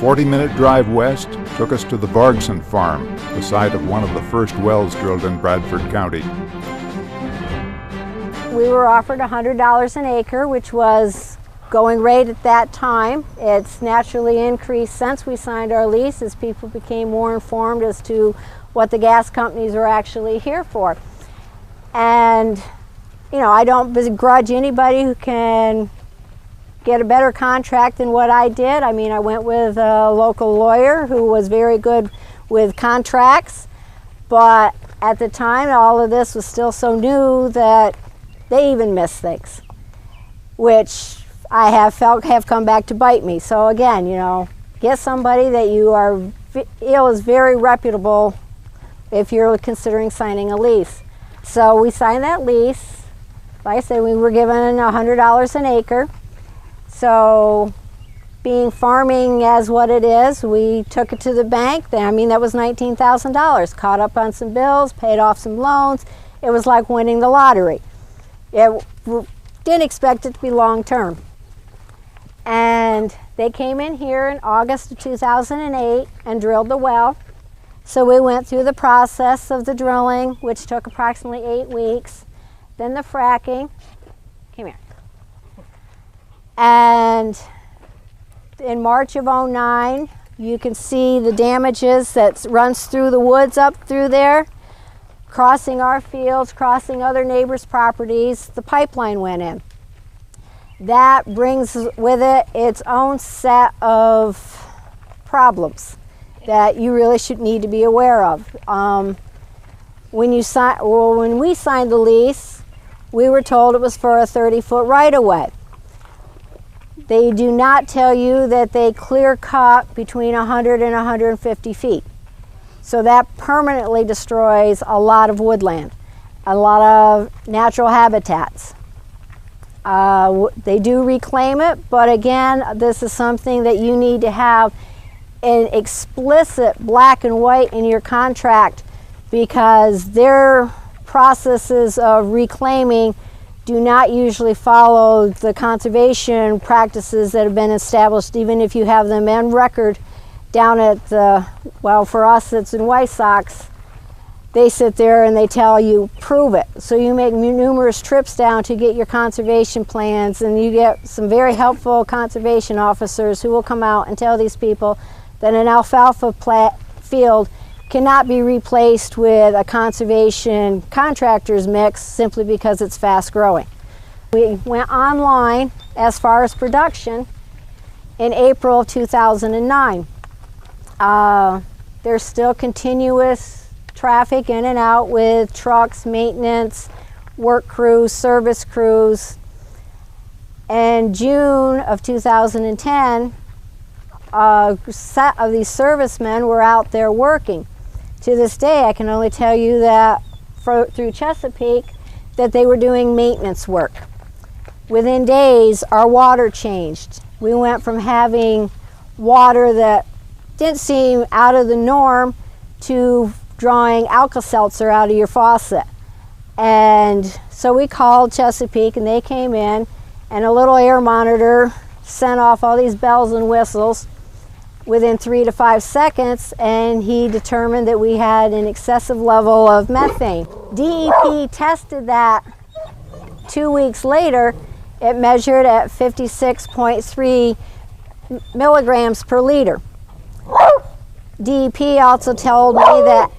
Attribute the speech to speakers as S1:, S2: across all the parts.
S1: 40-minute drive west took us to the Vargson farm, the site of one of the first wells drilled in Bradford County.
S2: We were offered $100 an acre, which was going rate at that time. It's naturally increased since we signed our lease as people became more informed as to what the gas companies were actually here for. And, you know, I don't begrudge anybody who can get a better contract than what I did. I mean, I went with a local lawyer who was very good with contracts, but at the time all of this was still so new that they even missed things, which I have felt have come back to bite me. So again, you know, get somebody that you feel is very reputable if you're considering signing a lease. So we signed that lease. Like I said, we were given $100 an acre. So being farming as what it is, we took it to the bank. I mean, that was $19,000. Caught up on some bills, paid off some loans. It was like winning the lottery. Didn't expect it to be long term. And they came in here in August of 2008 and drilled the well. So we went through the process of the drilling, which took approximately 8 weeks. Then the fracking. Come here. And in March of '09, you can see the damages that runs through the woods up through there, crossing our fields, crossing other neighbors' properties. The pipeline went in. That brings with it its own set of problems that you really should need to be aware of. When we signed the lease, we were told it was for a 30-foot right-of-way. They do not tell you that they clear cut between 100 and 150 feet. So that permanently destroys a lot of woodland, a lot of natural habitats. They do reclaim it, but again, this is something that you need to have an explicit black and white in your contract, because their processes of reclaiming do not usually follow the conservation practices that have been established, even if you have them on record down at the, well, for us it's in White Sox. They sit there and they tell you, prove it. So you make numerous trips down to get your conservation plans, and you get some very helpful conservation officers who will come out and tell these people that an alfalfa field cannot be replaced with a conservation contractor's mix simply because it's fast growing. We went online as far as production in April of 2009. There's still continuous traffic in and out with trucks, maintenance, work crews, service crews. In June of 2010, a set of these servicemen were out there working. To this day, I can only tell you that through Chesapeake that they were doing maintenance work. Within days, our water changed. We went from having water that didn't seem out of the norm to drawing Alka-Seltzer out of your faucet. And so we called Chesapeake and they came in, and a little air monitor sent off all these bells and whistles within 3 to 5 seconds, and he determined that we had an excessive level of methane. DEP tested that 2 weeks later. It measured at 56.3 milligrams per liter. DEP also told me that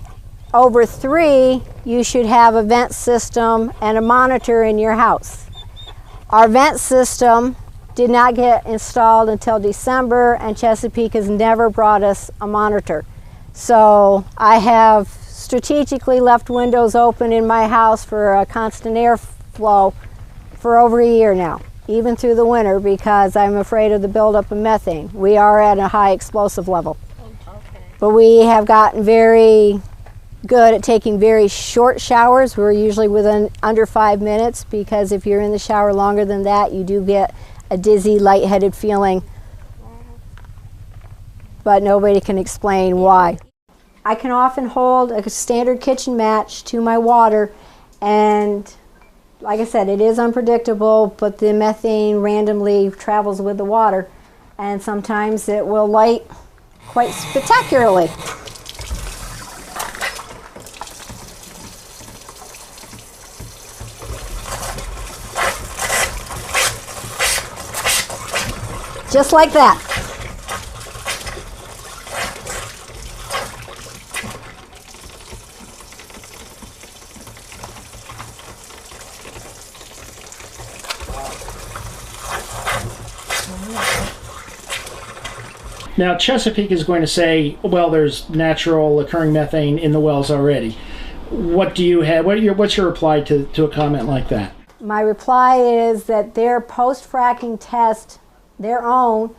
S2: over 3, you should have a vent system and a monitor in your house. Our vent system did not get installed until December, and Chesapeake has never brought us a monitor. So I have strategically left windows open in my house for a constant airflow for over a year now, even through the winter, because I'm afraid of the buildup of methane. We are at a high explosive level. Okay. But we have gotten very good at taking very short showers. We're usually within under 5 minutes, because if you're in the shower longer than that, you do get a dizzy, lightheaded feeling, but nobody can explain why. I can often hold a standard kitchen match to my water, and like I said, it is unpredictable, but the methane randomly travels with the water, and sometimes it will light quite spectacularly. Just like that.
S3: Now, Chesapeake is going to say, well, there's natural occurring methane in the wells already. What do you have? What's your reply to a comment like that?
S2: My reply is that their post-fracking test, their own,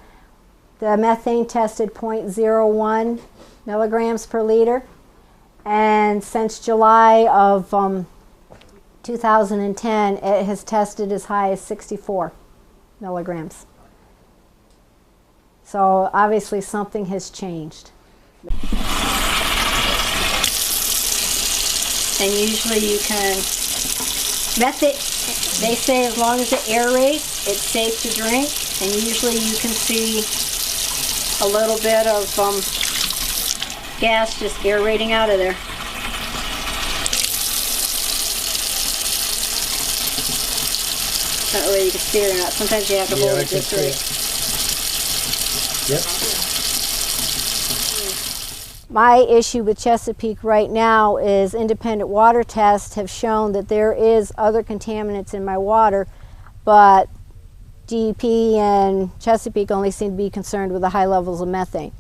S2: the methane tested 0.01 milligrams per liter. And since July of 2010, it has tested as high as 64 milligrams. So obviously something has changed. And usually you can, methane, they say as long as it aerates, it's safe to drink. And usually you can see a little bit of gas just aerating out of there. I don't know whether you can see it or not. Sometimes you have to hold it just right.
S3: Yep.
S2: My issue with Chesapeake right now is independent water tests have shown that there is other contaminants in my water, but DEP and Chesapeake only seem to be concerned with the high levels of methane.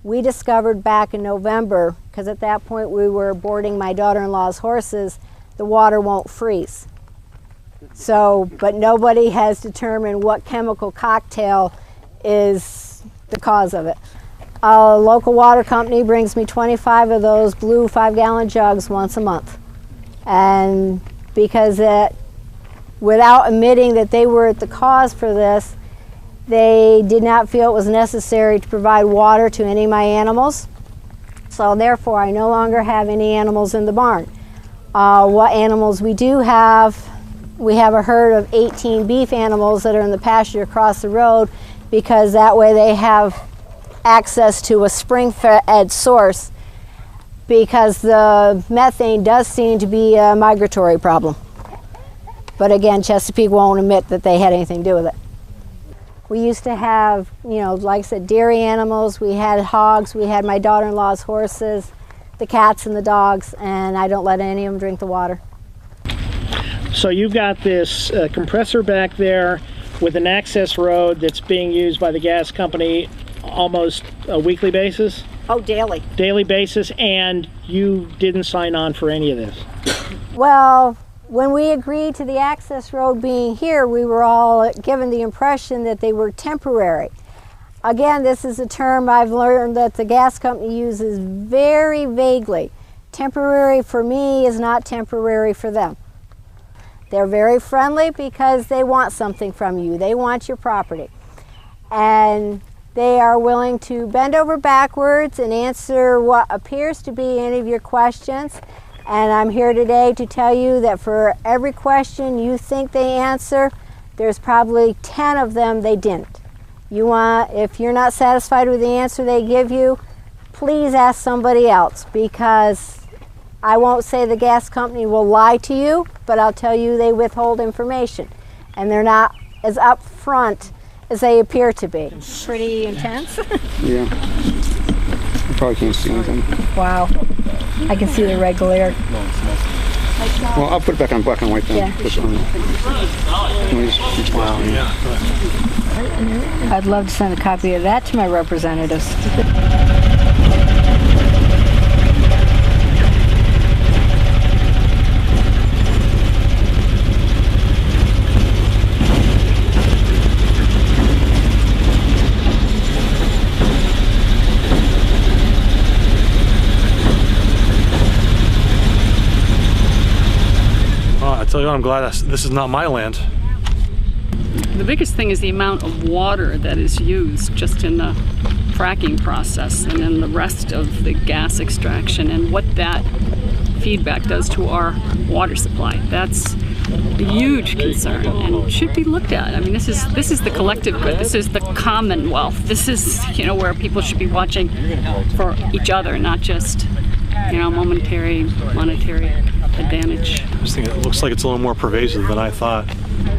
S2: We discovered back in November, because at that point we were boarding my daughter-in-law's horses, the water won't freeze. So, but nobody has determined what chemical cocktail is the cause of it. A local water company brings me 25 of those blue 5-gallon jugs once a month. And because without admitting that they were at the cause for this, they did not feel it was necessary to provide water to any of my animals. So therefore, I no longer have any animals in the barn. What animals we do have, we have a herd of 18 beef animals that are in the pasture across the road, because that way they have access to a spring-fed source, because the methane does seem to be a migratory problem. But again, Chesapeake won't admit that they had anything to do with it. We used to have, you know, like I said, dairy animals, we had hogs, we had my daughter-in-law's horses, the cats and the dogs, and I don't let any of them drink the water.
S3: So you've got this compressor back there with an access road that's being used by the gas company almost a weekly basis?
S2: Oh, daily.
S3: Daily basis, and you didn't sign on for any of this?
S2: Well, when we agreed to the access road being here, we were all given the impression that they were temporary. Again, this is a term I've learned that the gas company uses very vaguely. Temporary for me is not temporary for them. They're very friendly because they want something from you. They want your property. And they are willing to bend over backwards and answer what appears to be any of your questions. And I'm here today to tell you that for every question you think they answer, there's probably 10 of them they didn't. If you're not satisfied with the answer they give you, please ask somebody else, because I won't say the gas company will lie to you, but I'll tell you they withhold information. And they're not as upfront as they appear to be. Pretty intense.
S4: Yeah. You probably can't see anything.
S2: Wow. I can see the red glare.
S4: Well, I'll put it back on black and white then.
S2: Yeah. I'd love to send a copy of that to my representatives.
S5: I tell you what, I'm glad this is not my land.
S6: The biggest thing is the amount of water that is used just in the fracking process, and then the rest of the gas extraction, and what that feedback does to our water supply. That's a huge concern and should be looked at. I mean, this is the collective good. This is the commonwealth. This is, you know, where people should be watching for each other, not just, you know, momentary monetary advantage.
S5: I just think it looks like it's a little more pervasive than I thought.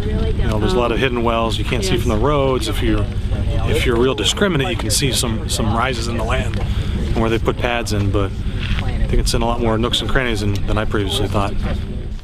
S5: You know, there's a lot of hidden wells you can't see from the roads. If you're real discriminate, you can see some rises in the land and where they put pads in, but I think it's in a lot more nooks and crannies than I previously thought.